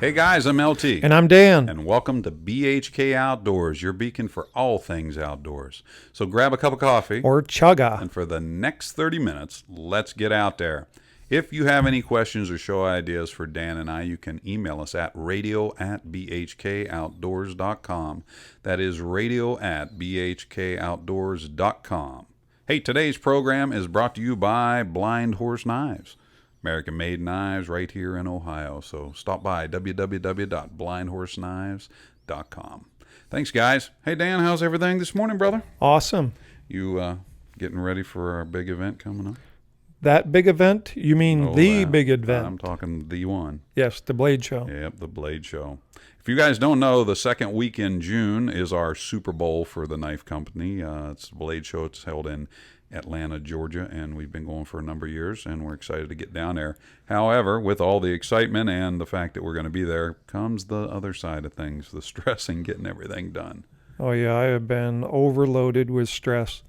Hey guys, I'm LT. And I'm Dan. And welcome to BHK Outdoors, your beacon for all things outdoors. So grab a cup of coffee. Or chugga. And for the next 30 minutes, let's get out there. If you have any questions or show ideas for Dan and I, you can email us at radio@bhkoutdoors.com. That is radio@bhkoutdoors.com. Hey, today's program is brought to you by Blind Horse Knives. American-made knives right here in Ohio. So stop by www.blindhorseknives.com. Thanks, guys. Hey, Dan, how's everything this morning, brother? Awesome. You getting ready for our big event coming up? That big event? You mean big event? I'm talking the one. Yes, the Blade Show. Yep, the Blade Show. If you guys don't know, the second week in June is our Super Bowl for the knife company. It's the Blade Show. It's held in Atlanta, Georgia, and we've been going for a number of years, and we're excited to get down there. However, with all the excitement and the fact that we're going to be there comes the other side of things, the stress and getting everything done. Oh, yeah, I have been overloaded with stress.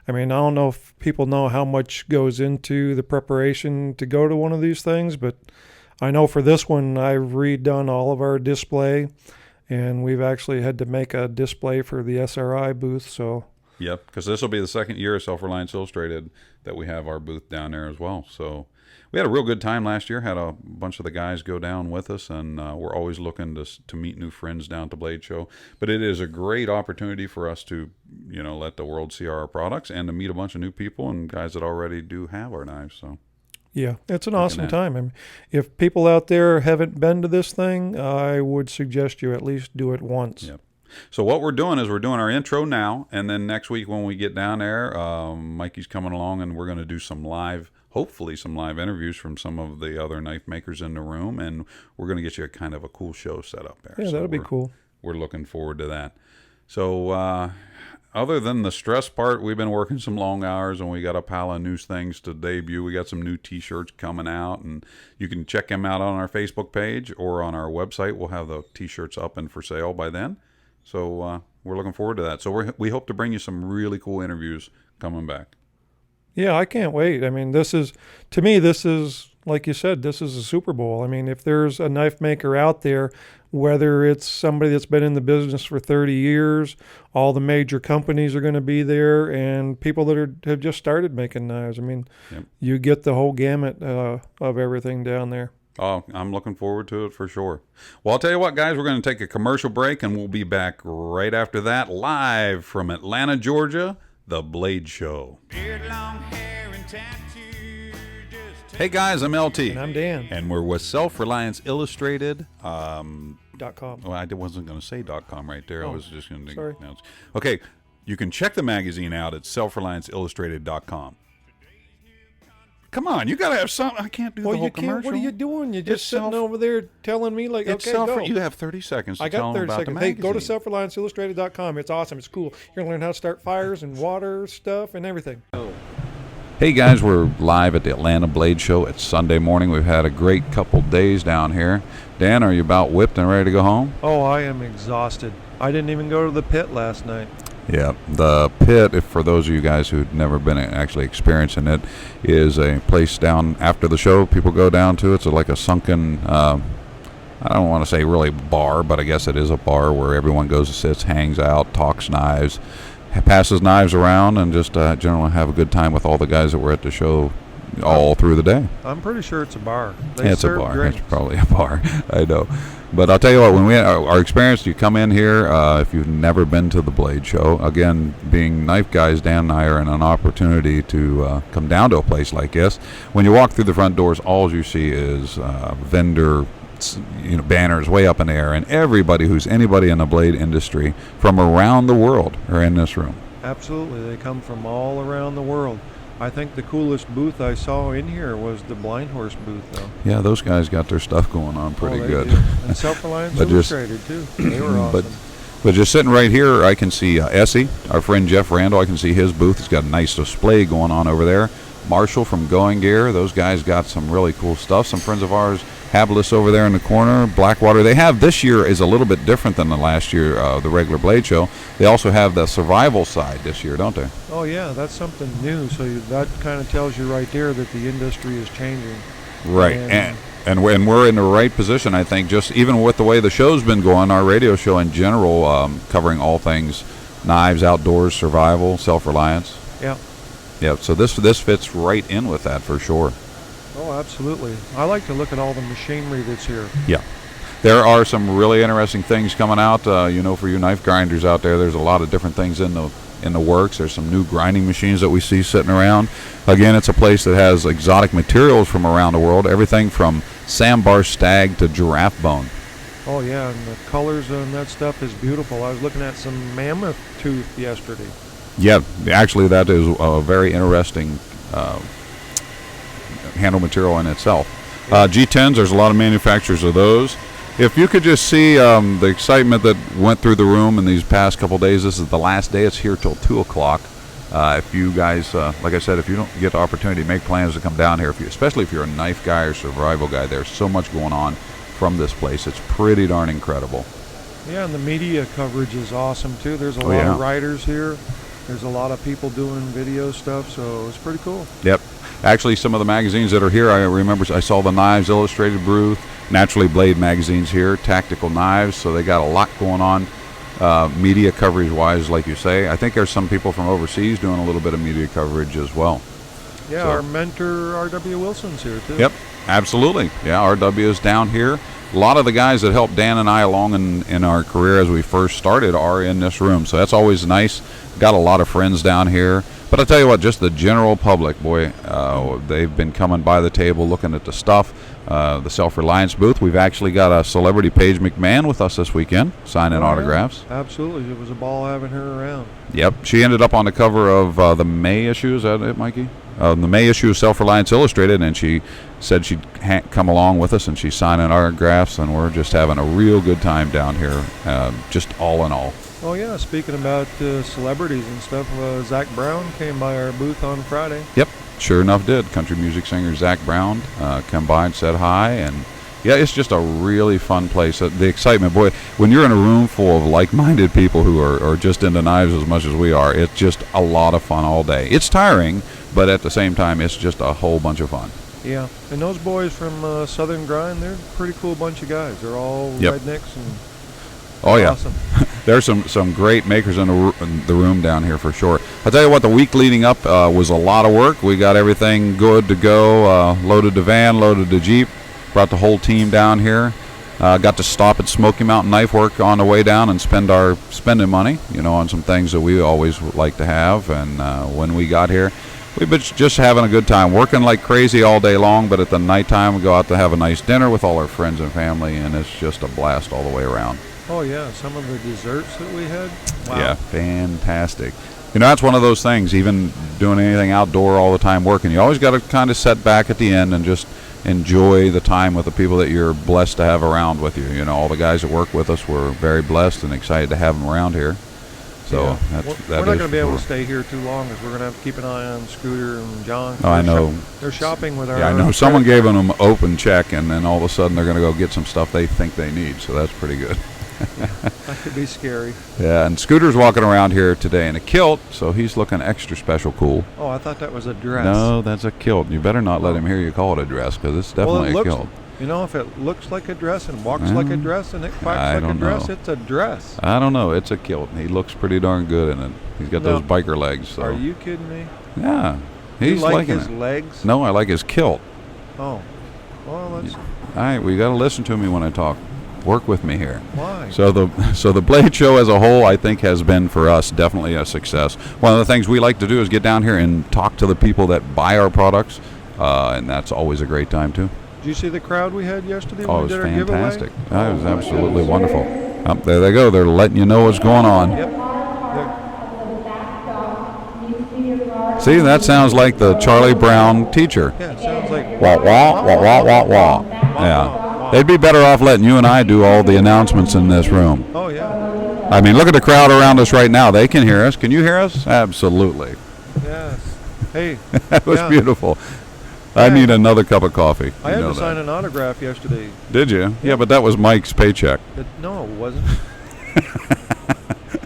I mean, I don't know if people know how much goes into the preparation to go to one of these things, but I know for this one, I've redone all of our display, and we've actually had to make a display for the SRI booth, so... Yep, because this will be the second year of Self-Reliance Illustrated that we have our booth down there as well. So we had a real good time last year, had a bunch of the guys go down with us, and we're always looking to meet new friends down at the Blade Show. But it is a great opportunity for us to, let the world see our products and to meet a bunch of new people and guys that already do have our knives. So yeah, it's an awesome time. I mean, if people out there haven't been to this thing, I would suggest you at least do it once. Yep. So what we're doing is we're doing our intro now, and then next week when we get down there, Mikey's coming along, and we're going to do hopefully some live interviews from some of the other knife makers in the room, and we're going to get you a kind of a cool show set up there. Yeah, that'll be cool. We're looking forward to that. So other than the stress part, we've been working some long hours, and we got a pile of new things to debut. We got some new T-shirts coming out, and you can check them out on our Facebook page or on our website. We'll have the T-shirts up and for sale by then. So we're looking forward to that. So we hope to bring you some really cool interviews coming back. Yeah, I can't wait. I mean, this is, like you said, this is a Super Bowl. I mean, if there's a knife maker out there, whether it's somebody that's been in the business for 30 years, all the major companies are going to be there, and people that have just started making knives. I mean, You get the whole gamut of everything down there. Oh, I'm looking forward to it for sure. Well, I'll tell you what, guys, we're going to take a commercial break, and we'll be back right after that, live from Atlanta, Georgia, The Blade Show. Beard, long hair, and tattoo, hey, guys, I'm LT. And I'm Dan. And we're with Self-Reliance Illustrated. .com. Well, I wasn't going to say .com right there. I was just going to announce. Okay, you can check the magazine out at selfrelianceillustrated.com. Come on, you got to have something. I can't do the whole commercial. What are you doing? You're just sitting over there telling me, go. You have 30 seconds to tell them about the Hey, magazine. go to selfrelianceillustrated.com. It's awesome. It's cool. You're going to learn how to start fires and water stuff and everything. Hey, guys, we're live at the Atlanta Blade Show. It's Sunday morning. We've had a great couple days down here. Dan, are you about whipped and ready to go home? Oh, I am exhausted. I didn't even go to the pit last night. Yeah, the pit, if for those of you guys who've never been actually experiencing it, is a place down after the show. People go down to it. It's like a sunken, I don't want to say really bar, but I guess it is a bar where everyone goes and sits, hangs out, talks knives, passes knives around, and just generally have a good time with all the guys that were at the show all through the day. I'm pretty sure it's a bar. It's a bar. Drinks. It's probably a bar. I know. But I'll tell you what, when we our experience, you come in here, if you've never been to the Blade Show, again, being knife guys, Dan and I are in an opportunity to come down to a place like this. When you walk through the front doors, all you see is vendor banners way up in the air, and anybody in the blade industry from around the world are in this room. Absolutely. They come from all around the world. I think the coolest booth I saw in here was the Blind Horse booth, though. Yeah, those guys got their stuff going on pretty good. And Self-Reliance Illustrated, too. They were awesome. But just sitting right here, I can see Essie, our friend Jeff Randall. I can see his booth. He's got a nice display going on over there. Marshall from Going Gear. Those guys got some really cool stuff. Some friends of ours, Habilis over there in the corner, Blackwater. They have this year is a little bit different than the last year, the regular Blade Show. They also have the survival side this year, don't they? Oh, yeah, that's something new. So that kind of tells you right there that the industry is changing. Right. And we're in the right position, I think, just even with the way the show's been going, our radio show in general, covering all things knives, outdoors, survival, self-reliance. Yeah. Yeah, so this fits right in with that for sure. Oh, absolutely. I like to look at all the machinery that's here. Yeah. There are some really interesting things coming out. For you knife grinders out there, there's a lot of different things in the works. There's some new grinding machines that we see sitting around. Again, it's a place that has exotic materials from around the world, everything from sandbar stag to giraffe bone. Oh, yeah, and the colors on that stuff is beautiful. I was looking at some mammoth tooth yesterday. Yeah, actually, that is a very interesting handle material in itself. G10s, there's a lot of manufacturers of those. If you could just see the excitement that went through the room in these past couple days, this is the last day. It's here till 2 o'clock. If you guys, like I said, if you don't get the opportunity, make plans to come down here, especially if you're a knife guy or survival guy, there's so much going on from this place. It's pretty darn incredible. Yeah, and the media coverage is awesome, too. There's a lot of writers here. There's a lot of people doing video stuff, so it's pretty cool. Yep. Actually, some of the magazines that are here, I remember I saw the Knives Illustrated booth, Naturally Blade magazines here, Tactical Knives, so they got a lot going on media coverage-wise, like you say. I think there's some people from overseas doing a little bit of media coverage as well. Yeah, so our mentor, R.W. Wilson's here, too. Yep, absolutely. Yeah, R.W. is down here. A lot of the guys that helped Dan and I along in our career as we first started are in this room, so that's always nice. Got a lot of friends down here. But I'll tell you what, just the general public, boy, they've been coming by the table looking at the stuff. The Self-Reliance booth, we've actually got a celebrity Paige McMahon with us this weekend, signing autographs. Yeah, absolutely. It was a ball having her around. Yep. She ended up on the cover of the May issue. Is that it, Mikey? The May issue of Self-Reliance Illustrated, and she said she'd come along with us, and she's signing autographs, and we're just having a real good time down here, just all in all. Oh, yeah. Speaking about celebrities and stuff, Zach Brown came by our booth on Friday. Yep. Sure enough did. Country music singer Zach Brown come by and said hi. And, yeah, it's just a really fun place. The excitement, boy, when you're in a room full of like-minded people who are just into knives as much as we are, it's just a lot of fun all day. It's tiring, but at the same time, it's just a whole bunch of fun. Yeah. And those boys from Southern Grind, they're a pretty cool bunch of guys. They're all rednecks and awesome. There's some great makers in the room down here for sure. I'll tell you what, the week leading up was a lot of work. We got everything good to go, loaded the van, loaded the Jeep, brought the whole team down here. Got to stop at Smoky Mountain Knife Work on the way down and spend our spending money, on some things that we always like to have. And when we got here, we've been just having a good time, working like crazy all day long, but at the nighttime we go out to have a nice dinner with all our friends and family, and it's just a blast all the way around. Oh, yeah, some of the desserts that we had. Wow. Yeah, fantastic. That's one of those things, even doing anything outdoor all the time working, you always got to kind of set back at the end and just enjoy the time with the people that you're blessed to have around with you. All the guys that work with us, we're very blessed and excited to have them around here. So we're not going to be able to stay here too long because we're going to have to keep an eye on Scooter and John. Oh, I know. They're shopping with our. Yeah, I know. Someone gave them an open check, and then all of a sudden they're going to go get some stuff they think they need. So that's pretty good. That could be scary. Yeah, and Scooter's walking around here today in a kilt, so he's looking extra special cool. Oh, I thought that was a dress. No, that's a kilt. You better not let him hear you call it a dress, because it's definitely a kilt. If it looks like a dress and walks like a dress and it quacks like a dress, it's a dress. I don't know. It's a kilt. He looks pretty darn good in it. He's got those biker legs. So. Are you kidding me? Yeah. He's liking his legs? No, I like his kilt. Oh. Well, that's... All right, we got to listen to me when I talk. Work with me here. Why? So the Blade Show as a whole, I think, has been for us definitely a success. One of the things we like to do is get down here and talk to the people that buy our products, and that's always a great time too. Did you see the crowd we had yesterday? Oh, it was fantastic. It was absolutely wonderful. There they go. They're letting you know what's going on. Yep. See, that sounds like the Charlie Brown teacher. Yeah, it sounds like wah wah wah wah wah wah. Yeah. They'd be better off letting you and I do all the announcements in this room. Oh, yeah. I mean, look at the crowd around us right now. They can hear us. Can you hear us? Absolutely. Yes. Hey. That was beautiful. I need another cup of coffee. I had to sign an autograph yesterday. Did you? Yeah, but that was Mike's paycheck. No, it wasn't.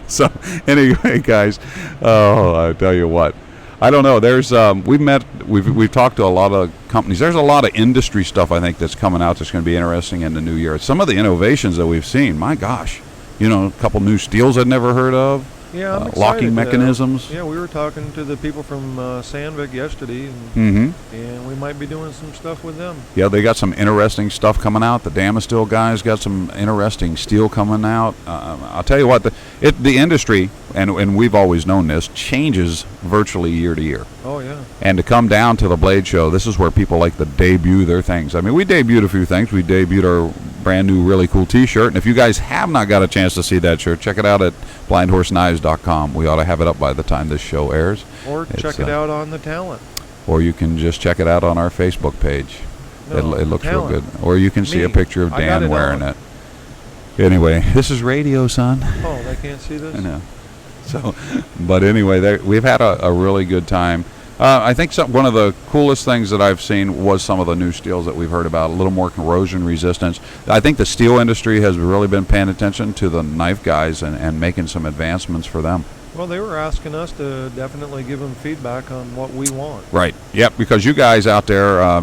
So, anyway, guys, I tell you what. I don't know. There's we've talked to a lot of companies. There's a lot of industry stuff, I think, that's coming out that's going to be interesting in the new year. Some of the innovations that we've seen, my gosh, a couple new steels I'd never heard of. Yeah, I'm excited. Locking mechanisms. Yeah, we were talking to the people from Sandvik yesterday, and we might be doing some stuff with them. Yeah, they got some interesting stuff coming out. The Damasteel guys got some interesting steel coming out. I'll tell you what, the industry, and we've always known this, changes virtually year to year. Oh, yeah. And to come down to the Blade Show, this is where people like to debut their things. I mean, we debuted a few things. We debuted our brand new really cool T-shirt. And if you guys have not got a chance to see that shirt, check it out at blindhorseknives.com. We ought to have it up by the time this show airs. Or check it out on the talent. Or you can just check it out on our Facebook page. No, it looks real talent. good. Or you can see a picture of I got Dan it wearing on. it. Anyway, this is radio, son. Oh, they can't see this? I know. So, but anyway, we've had a really good time. I think one of the coolest things that I've seen was some of the new steels that we've heard about, a little more corrosion resistance. I think the steel industry has really been paying attention to the knife guys and making some advancements for them. Well, they were asking us to definitely give them feedback on what we want. Right. Yep, because you guys out there,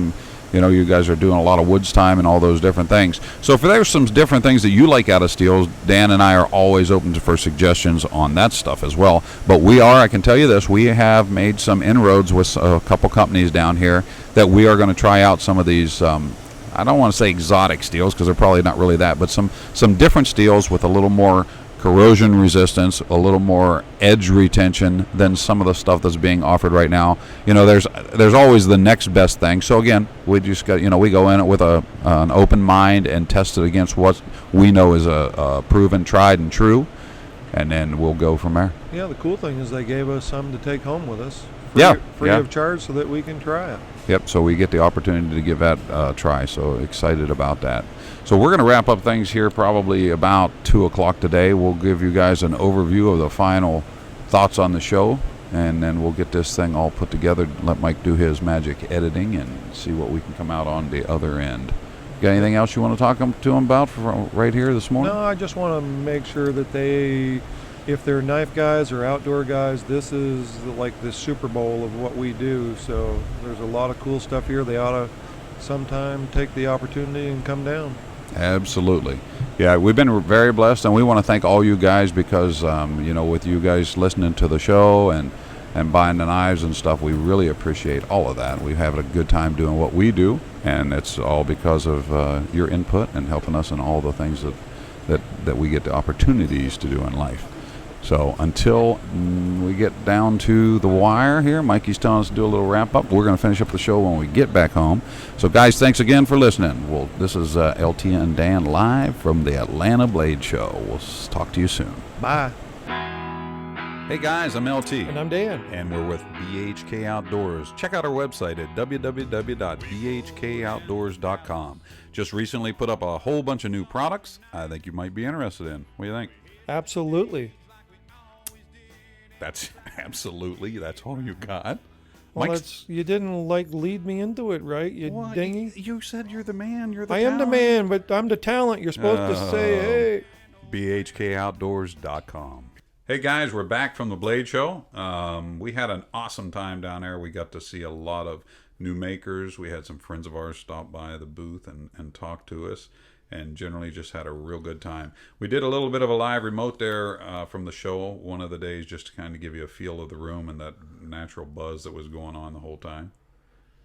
you guys are doing a lot of woods time and all those different things. So if there's some different things that you like out of steels, Dan and I are always open for suggestions on that stuff as well. But I can tell you this, we have made some inroads with a couple companies down here that we are going to try out some of these, I don't want to say exotic steels because they're probably not really that, but some different steels with a little more corrosion resistance, a little more edge retention than some of the stuff that's being offered right now. There's always the next best thing. So again, we just got we go in it with an open mind and test it against what we know is a proven, tried and true, and then we'll go from there. Yeah, the cool thing is they gave us some to take home with us. Free of charge, so that we can try it. Yep. So we get the opportunity to give that a try. So excited about that. So we're going to wrap up things here probably about 2 o'clock today. We'll give you guys an overview of the final thoughts on the show, and then we'll get this thing all put together, let Mike do his magic editing, and see what we can come out on the other end. Got anything else you want to talk to them about right here this morning? No, I just want to make sure that if they're knife guys or outdoor guys, this is like the Super Bowl of what we do. So there's a lot of cool stuff here. They ought to sometime take the opportunity and come down. Absolutely. Yeah, we've been very blessed, and we want to thank all you guys because, with you guys listening to the show and buying the knives and stuff, we really appreciate all of that. We have a good time doing what we do, and it's all because of your input and helping us in all the things that we get the opportunities to do in life. So until we get down to the wire here, Mikey's telling us to do a little wrap-up. We're going to finish up the show when we get back home. So, guys, thanks again for listening. This is LT and Dan live from the Atlanta Blade Show. We'll talk to you soon. Bye. Hey, guys, I'm LT. And I'm Dan. And we're with BHK Outdoors. Check out our website at www.bhkoutdoors.com. Just recently put up a whole bunch of new products I think you might be interested in. What do you think? Absolutely. That's all you got. Well, you didn't lead me into it, right? You dingy. You said you're the man. You're the I talent. am the man, but I'm the talent. You're supposed to say, hey. BHKOutdoors.com. Hey guys, we're back from the Blade Show. We had an awesome time down there. We got to see a lot of new makers. We had some friends of ours stop by the booth and talk to us, and generally just had a real good time. We did a little bit of a live remote there from the show one of the days, just to kind of give you a feel of the room and that natural buzz that was going on the whole time.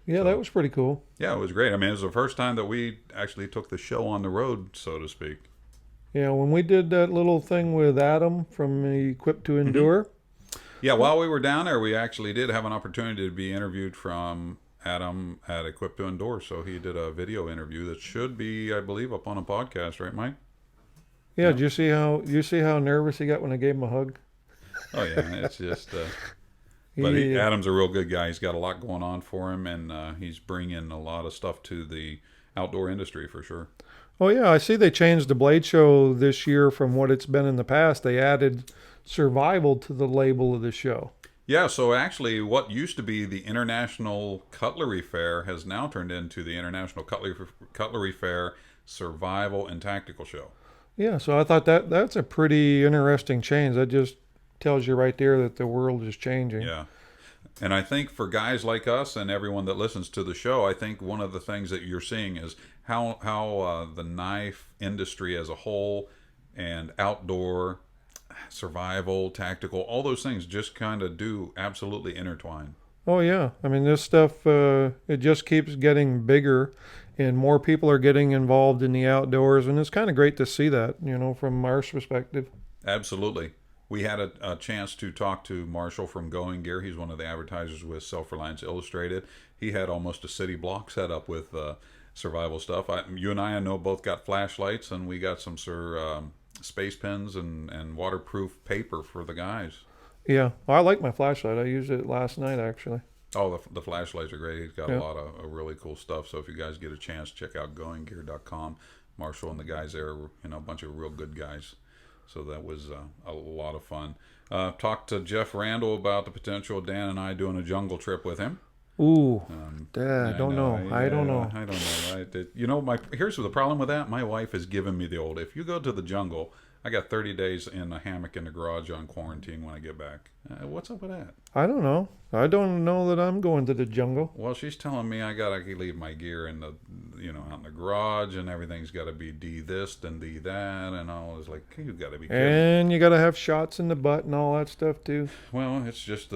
Yeah, that was pretty cool. Yeah, it was great. I mean, it was the first time that we actually took the show on the road, so to speak. Yeah, when we did that little thing with Adam from Equipped to Endure. Yeah, while we were down there, we actually did have an opportunity to be interviewed from Adam at Equipped to Endure. So he did a video interview that should be, I believe, up on a podcast, right, Mike? Yeah, did you see how nervous he got when I gave him a hug? Oh yeah, it's just. But Adam's a real good guy. He's got a lot going on for him, and he's bringing a lot of stuff to the outdoor industry for sure. Oh yeah, I see they changed the Blade Show this year from what it's been in the past. They added survival to the label of the show. Yeah, so actually what used to be the International Cutlery Fair has now turned into the International Cutlery Fair Survival and Tactical Show. Yeah, so I thought that's a pretty interesting change. That just tells you right there that the world is changing. Yeah. And I think for guys like us and everyone that listens to the show, I think one of the things that you're seeing is how the knife industry as a whole and outdoor survival, tactical, all those things just kind of do absolutely intertwine. Oh yeah, I mean this stuff it just keeps getting bigger, and more people are getting involved in the outdoors, and it's kind of great to see that, from our perspective. Absolutely. We had a chance to talk to Marshall from Going Gear. He's one of the advertisers with Self Reliance Illustrated. He had almost a city block set up with survival stuff. You and I know, both got flashlights, and we got some space pens and waterproof paper for the guys. Yeah, well, I like my flashlight. I used it last night actually. Oh, the flashlights are great. He's got Yeah. a lot of really cool stuff. So if you guys get a chance, check out goinggear.com. Marshall and the guys there, a bunch of real good guys. So that was a lot of fun. Talked to Jeff Randall about the potential of Dan and I doing a jungle trip with him. Ooh, I I don't know. I don't know. I don't know. Here's the problem with that. My wife has given me the old, if you go to the jungle, I got 30 days in a hammock in the garage on quarantine when I get back. What's up with that? I don't know. I don't know that I'm going to the jungle. Well, she's telling me I gotta leave my gear in the, out in the garage, and everything's got to be this and that, and all. It's like, you got to be kidding. And you got to have shots in the butt and all that stuff too. Well, it's just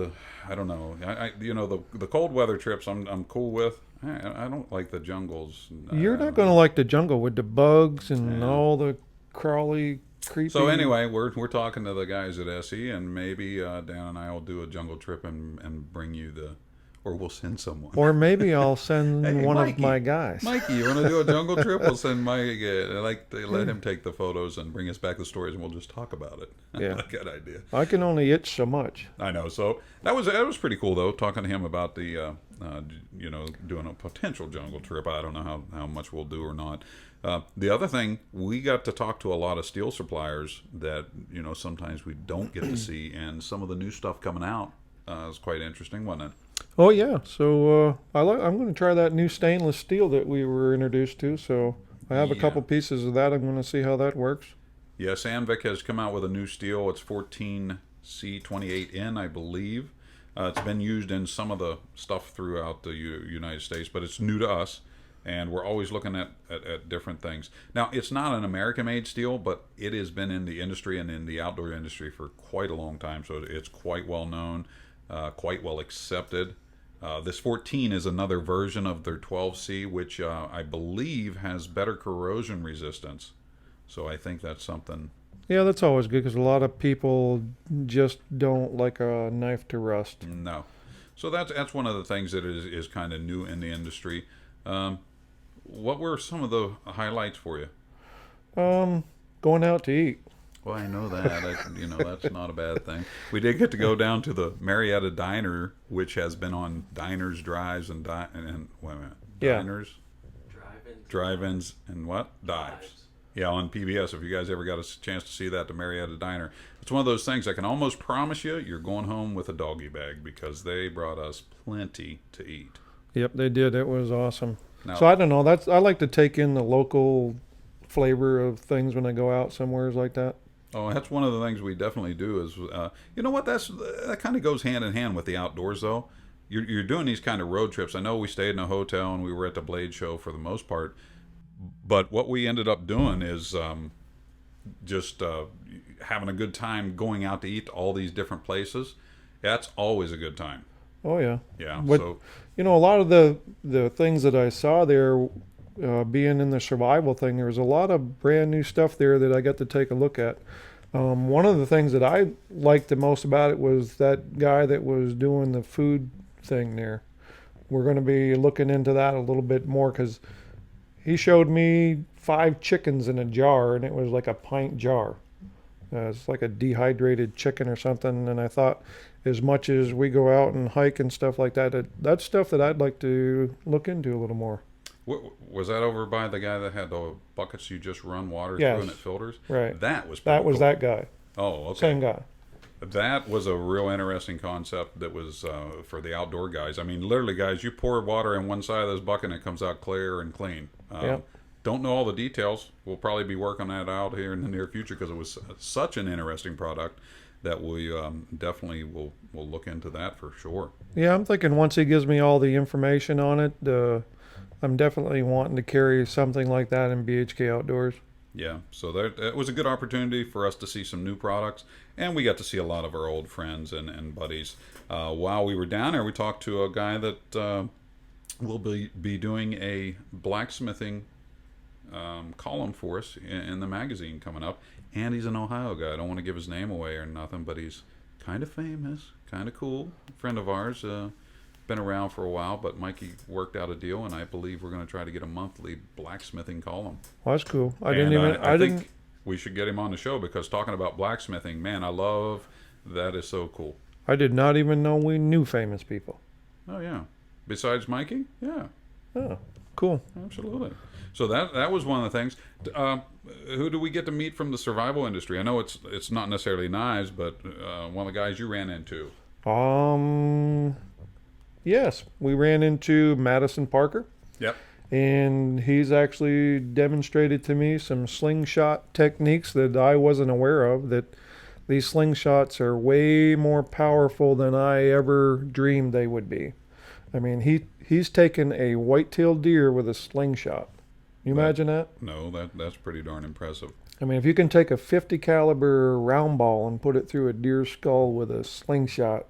I don't know. The cold weather trips I'm cool with. I don't like the jungles. You're not going to like the jungle with the bugs and all the crawly, creepy. So anyway, we're talking to the guys at SE, and maybe Dan and I will do a jungle trip and bring you or we'll send someone. Or maybe I'll send Hey, one Mikey. of my guys. Mikey, you want to do a jungle trip? We'll send Mikey. Let him take the photos and bring us back the stories, and we'll just talk about it. Yeah. Good idea. I can only itch so much. I know. So that was pretty cool, though, talking to him about the doing a potential jungle trip. I don't know how much we'll do or not. The other thing, we got to talk to a lot of steel suppliers that sometimes we don't get to see, and some of the new stuff coming out is quite interesting, wasn't it? Oh yeah, so I'm going to try that new stainless steel that we were introduced to. So I have a Yeah. couple pieces of that. I'm going to see how that works. Yeah, Sandvik has come out with a new steel. It's 14C28N, I believe. It's been used in some of the stuff throughout the United States, but it's new to us, and we're always looking at different things. Now, it's not an American-made steel, but it has been in the industry and in the outdoor industry for quite a long time, so it's quite well known, quite well accepted. This 14 is another version of their 12C, which I believe has better corrosion resistance. So I think that's something. Yeah, that's always good because a lot of people just don't like a knife to rust. No. So that's one of the things that is kind of new in the industry. What were some of the highlights for you? Going out to eat. Well, I know that. That's not a bad thing. We did get to go down to the Marietta Diner, which has been on diners, drives, and wait a minute. Yeah. Diners, drive-ins, and what? Dives. Yeah, on PBS. If you guys ever got a chance to see that, the Marietta Diner, it's one of those things I can almost promise you're going home with a doggy bag because they brought us plenty to eat. Yep, they did. It was awesome. Now, So I don't know. I like to take in the local flavor of things when I go out somewhere like that. oh, that's one of the things we definitely do is, you know what, that kind of goes hand in hand with the outdoors, though. You're doing these kind of road trips. I know we stayed in a hotel and we were at the Blade Show for the most part, but what we ended up doing is just having a good time going out to eat to all these different places. That's always a good time. Oh yeah. Yeah. But So a lot of the things that I saw there, being in the survival thing, there was a lot of brand new stuff there that I got to take a look at. One of the things that I liked the most about it was that guy that was doing the food thing there. We're going to be looking into that a little bit more because he showed me 5 chickens in a jar, and it was like a pint jar. It's like a dehydrated chicken or something. And I thought, as much as we go out and hike and stuff like that, that's stuff that I'd like to look into a little more. was that over by the guy that had the buckets you just run water Yes. through and it filters? Right. That was That pretty was cool. that guy. Oh, okay. Same guy. That was a real interesting concept that was for the outdoor guys. I mean, literally, guys, you pour water in one side of this bucket and it comes out clear and clean. Yep. Don't know all the details. We'll probably be working that out here in the near future because it was such an interesting product. that we definitely will look into that for sure. Yeah, I'm thinking once he gives me all the information on it, I'm definitely wanting to carry something like that in BHK Outdoors. Yeah, so that was a good opportunity for us to see some new products, and we got to see a lot of our old friends and buddies. While we were down there, we talked to a guy that will be doing a blacksmithing column for us in the magazine coming up, and he's an Ohio guy. I don't want to give his name away or nothing, but he's kind of famous, kind of cool, friend of ours. Been around for a while, but Mikey worked out a deal, and I believe we're going to try to get a monthly blacksmithing column. Well, that's cool. I And didn't even. I didn't. think we should get him on the show because talking about blacksmithing, man, I love that. Is so cool. I did not even know we knew famous people. Oh yeah. Besides Mikey, yeah, Oh, cool. absolutely. So that was one of the things. Who do we get to meet from the survival industry? I know it's not necessarily knives, but one of the guys you ran into. Yes, we ran into Madison Parker, Yep. and he's actually demonstrated to me some slingshot techniques that I wasn't aware of. That these slingshots are way more powerful than I ever dreamed they would be. I mean, he's taken a white-tailed deer with a slingshot. You imagine that? No, that's pretty darn impressive. I mean, if you can take a 50 caliber round ball and put it through a deer's skull with a slingshot,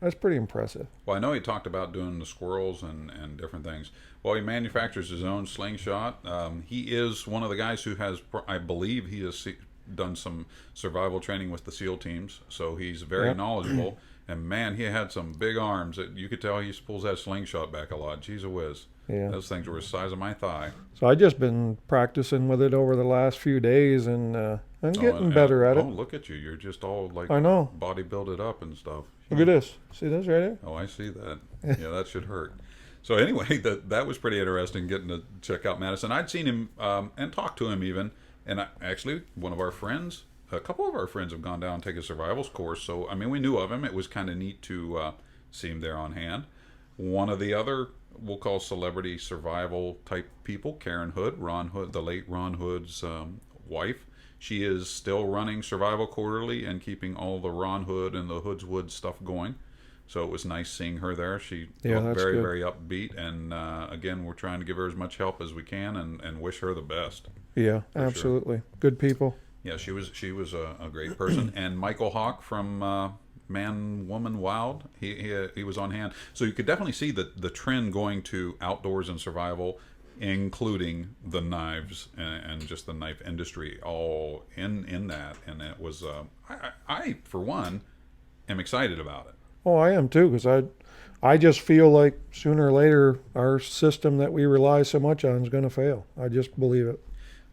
that's pretty impressive. Well, I know he talked about doing the squirrels and different things. Well, he manufactures his own slingshot. He is one of the guys who has, I believe, he has done some survival training with the SEAL teams, so he's very Yep. knowledgeable. And man, he had some big arms that you could tell he pulls that slingshot back a lot. Jeez, a whiz. Yeah. Those things were the size of my thigh. So I just been practicing with it over the last few days, and I'm getting better at Oh, it. look at you. You're just all like I know. body builded up and stuff. Look at this. See this right here? Oh, I see that. Yeah, that should hurt. So anyway, that was pretty interesting getting to check out Madison. I'd seen him and talked to him even, and actually one of our friends, a couple of our friends have gone down and taken a survivals course. So I mean, we knew of him. It was kind of neat to see him there on hand. One of the other we'll call celebrity survival type people, Karen Hood, Ron Hood, the late Ron Hood's wife. She is still running Survival Quarterly and keeping all the Ron Hood and the Hood's Wood stuff going. So it was nice seeing her there. She looked that's very, good. very upbeat. And again, we're trying to give her as much help as we can and wish her the best. Yeah, absolutely. Good people. Yeah, she was a great person. And Michael Hawk from Man, Woman, Wild, he was on hand. So you could definitely see the trend going to outdoors and survival, including the knives and just the knife industry all in that. And it was, I for one, am excited about it. Oh, I am too, because I just feel like sooner or later our system that we rely so much on is going to fail. I just believe it.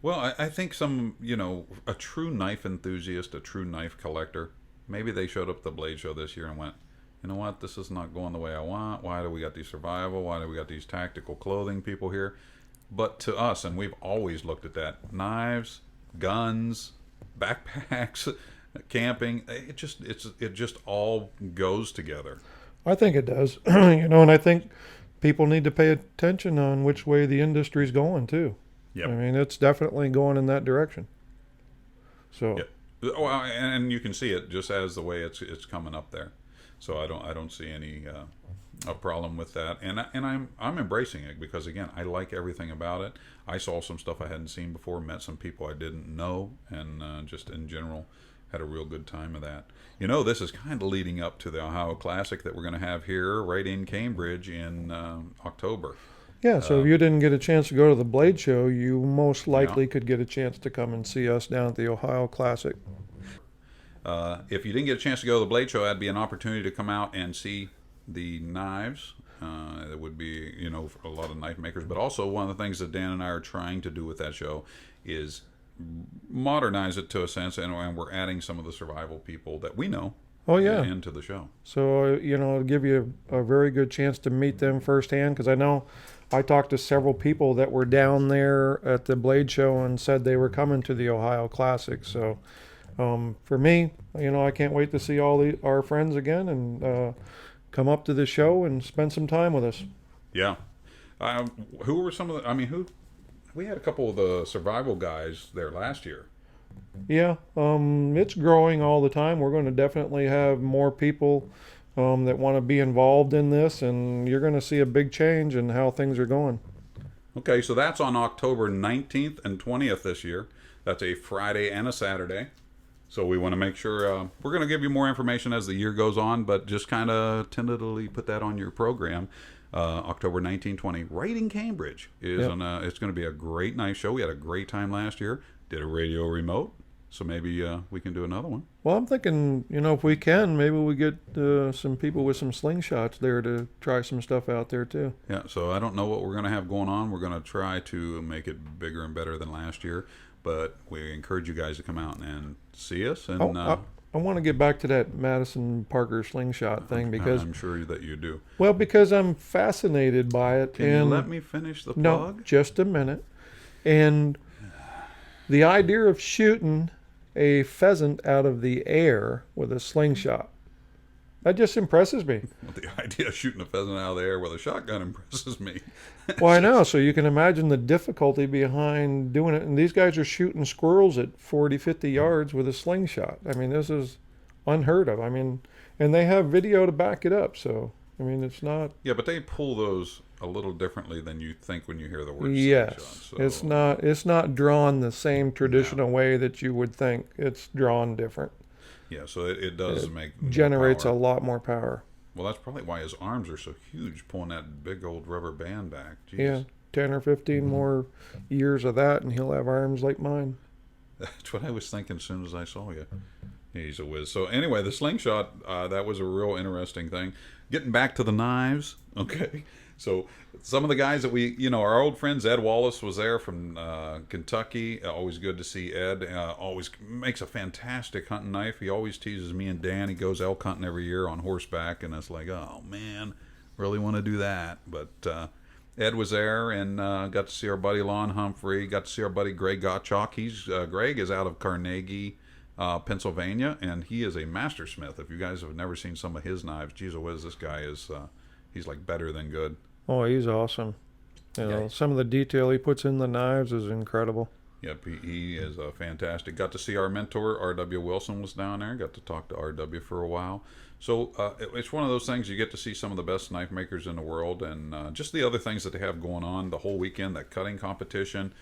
Well, I think a true knife enthusiast, a true knife collector, maybe they showed up at the Blade Show this year and went, you know what, this is not going the way I want. Why do we got these survival? Why do we got these tactical clothing people here? But to us, and we've always looked at that, knives, guns, backpacks, camping, it just all goes together. I think it does. And I think people need to pay attention on which way the industry's going too. Yep. I mean, it's definitely going in that direction. So Yep. Oh, and you can see it just as the way it's coming up there. So I don't see any a problem with that, and I'm embracing it because again I like everything about it. I saw some stuff I hadn't seen before, met some people I didn't know, and just in general had a real good time of that. This is kind of leading up to the Ohio Classic that we're going to have here right in Cambridge in October. yeah, so if you didn't get a chance to go to the Blade Show, you most likely could get a chance to come and see us down at the Ohio Classic. If you didn't get a chance to go to the Blade Show, that'd be an opportunity to come out and see the knives. It would be, for a lot of knife makers, but also one of the things that Dan and I are trying to do with that show is modernize it to a sense, and we're adding some of the survival people that we know into the show. So, it'll give you a very good chance to meet them firsthand, because I know I talked to several people that were down there at the Blade Show and said they were coming to the Ohio Classic. So for me, I can't wait to see all our friends again and come up to the show and spend some time with us. Yeah. Who were some of the, we had a couple of the survival guys there last year. Yeah, it's growing all the time. We're going to definitely have more people that want to be involved in this, and you're going to see a big change in how things are going. Okay, so that's on October 19th and 20th this year. That's a Friday and a Saturday. So we want to make sure we're going to give you more information as the year goes on, but just kind of tentatively put that on your program. October 1920, right in Cambridge is Yep. it's going to be a great night show. We had a great time last year. Did a radio remote, so maybe we can do another one. Well, I'm thinking, if we can, maybe we get some people with some slingshots there to try some stuff out there too. Yeah, so I don't know what we're going to have going on. We're going to try to make it bigger and better than last year, but we encourage you guys to come out and see us. And I want to get back to that Madison Parker slingshot thing because, I'm sure that you do. well, because I'm fascinated by it. Can and you let me finish the no, plug? just a minute. And the idea of shooting a pheasant out of the air with a slingshot, that just impresses me. Well, the idea of shooting a pheasant out of the air with a shotgun impresses me. Well, I know. So you can imagine the difficulty behind doing it. And these guys are shooting squirrels at 40, 50 yards with a slingshot. I mean, this is unheard of. I mean, and they have video to back it up. So, I mean, it's not. Yeah, but they pull those a little differently than you think when you hear the word Yes, slingshot. So, it's not drawn the same traditional way that you would think. It's drawn different. yeah, so it does It make more generates power. a lot more power. Well, that's probably why his arms are so huge, pulling that big old rubber band back. Jeez. Yeah, 10 or 15 more years of that, and he'll have arms like mine. That's what I was thinking as soon as I saw you. He's a whiz. So anyway, the slingshot, that was a real interesting thing. Getting back to the knives, okay. So some of the guys that our old friends, Ed Wallace was there from Kentucky. Always good to see Ed. Always makes a fantastic hunting knife. He always teases me and Dan. He goes elk hunting every year on horseback, and it's like, oh man, really want to do that. But Ed was there and got to see our buddy Lon Humphrey. Got to see our buddy Greg Gottschalk. Greg is out of Carnegie, Pennsylvania, and he is a mastersmith. If you guys have never seen some of his knives, geez whiz, this guy is he's like better than good. Oh, he's awesome. Yeah. Some of the detail he puts in the knives is incredible. Yep, he is fantastic. Got to see our mentor, R.W. Wilson, was down there. Got to talk to R.W. for a while. So it's one of those things, you get to see some of the best knife makers in the world, and just the other things that they have going on the whole weekend, that cutting competition,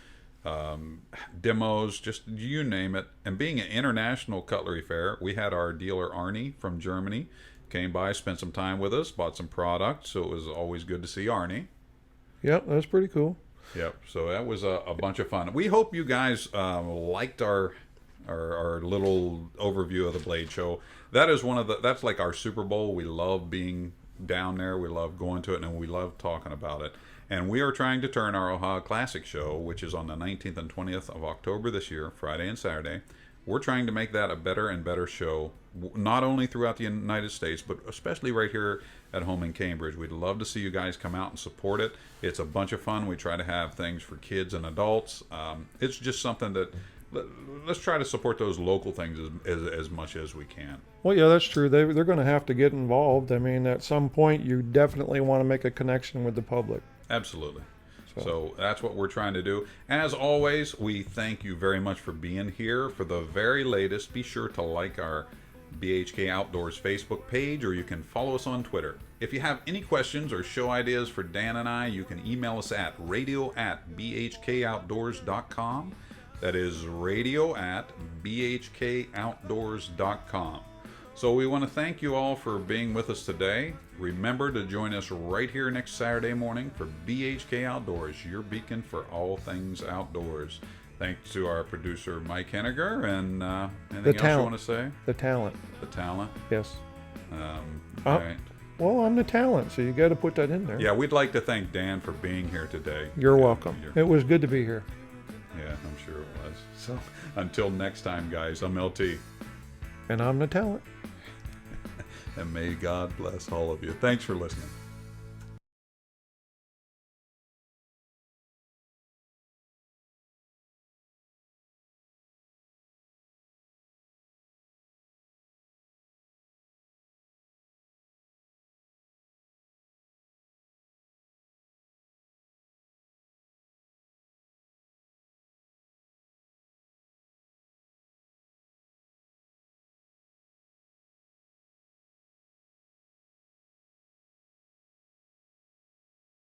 demos, just you name it. And being an international cutlery fair, we had our dealer Arnie from Germany came by, spent some time with us, bought some products, so it was always good to see Arnie. Yep, that's pretty cool. Yep, so that was a bunch of fun. We hope you guys liked our little overview of the Blade Show. That is that's like our Super Bowl. We love being down there. We love going to it, and we love talking about it. And we are trying to turn our Ohio Classic Show, which is on the 19th and 20th of October this year, Friday and Saturday. We're trying to make that a better and better show, not only throughout the United States, but especially right here at home in Cambridge. We'd love to see you guys come out and support it. It's a bunch of fun. We try to have things for kids and adults. It's just something that let's try to support those local things as much as we can. Well, yeah, that's true. They're going to have to get involved. I mean, at some point, you definitely want to make a connection with the public. Absolutely. So that's what we're trying to do. As always, we thank you very much for being here. For the very latest, be sure to like our BHK Outdoors Facebook page, or you can follow us on Twitter. If you have any questions or show ideas for Dan and I, you can email us at radio@bhkoutdoors.com. That is radio@bhkoutdoors.com. So we want to thank you all for being with us today. Remember to join us right here next Saturday morning for BHK Outdoors, your beacon for all things outdoors. Thanks to our producer, Mike Henniger, and anything else you want to say? The talent. The talent? Yes. All right. Well, I'm the talent, so you got to put that in there. Yeah, we'd like to thank Dan for being here today. You're welcome. It was good to be here. Yeah, I'm sure it was. So until next time, guys, I'm LT. And I'm the talent. And may God bless all of you. Thanks for listening.